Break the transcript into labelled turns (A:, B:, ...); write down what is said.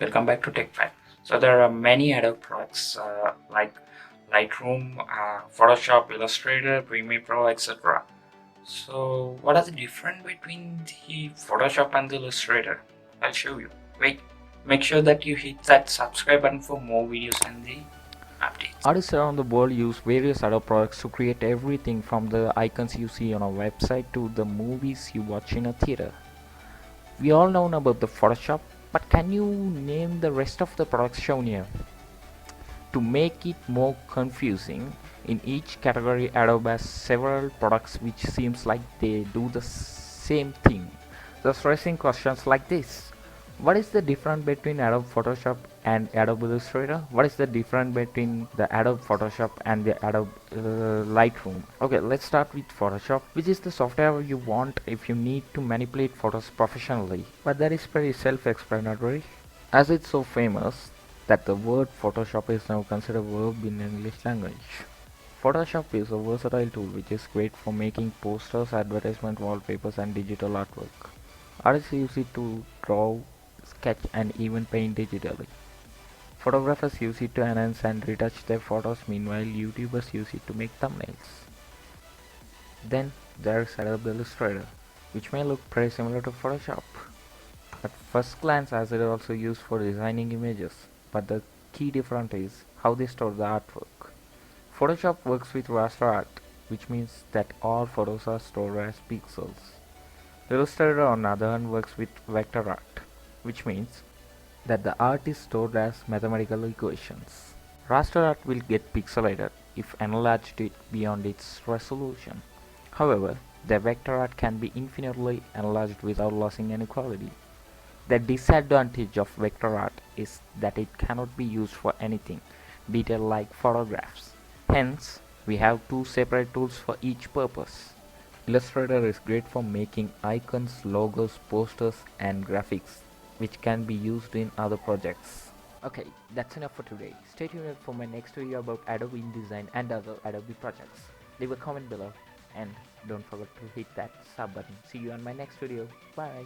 A: Welcome back to Tech Fact. So there are many Adobe products like Lightroom, Photoshop, Illustrator, Premiere Pro, etc. So what are the difference between the Photoshop and the Illustrator? I'll show you. Wait, make sure that you hit that subscribe button for more videos and the updates.
B: Artists around the world use various Adobe products to create everything from the icons you see on a website to the movies you watch in a theater. We all know about the Photoshop, but can you name the rest of the products shown here? To make it more confusing, in each category Adobe has several products which seems like they do the same thing, thus raising questions like this. What is the difference between Adobe Photoshop and Adobe Illustrator? What is the difference between the Adobe Photoshop and the Adobe Lightroom? Okay, let's start with Photoshop, which is the software you want if you need to manipulate photos professionally. But that is pretty self-explanatory, as it's so famous that the word Photoshop is now considered a verb in English language. Photoshop is a versatile tool which is great for making posters, advertisement wallpapers and digital artwork. Artists use it to draw, sketch and even paint digitally. Photographers use it to enhance and retouch their photos, meanwhile YouTubers use it to make thumbnails. Then there's Adobe Illustrator, which may look pretty similar to Photoshop at first glance, as it is also used for designing images, but the key difference is how they store the artwork. Photoshop works with raster art, which means that all photos are stored as pixels. Illustrator on the other hand works with vector art, which means that the art is stored as mathematical equations. Raster art will get pixelated if enlarged it beyond its resolution. However, the vector art can be infinitely enlarged without losing any quality. The disadvantage of vector art is that it cannot be used for anything detailed like photographs. Hence, we have two separate tools for each purpose. Illustrator is great for making icons, logos, posters and graphics which can be used in other projects. Okay, that's enough for today. Stay tuned for my next video about Adobe InDesign and other Adobe projects. Leave a comment below and don't forget to hit that sub button. See you on my next video. Bye.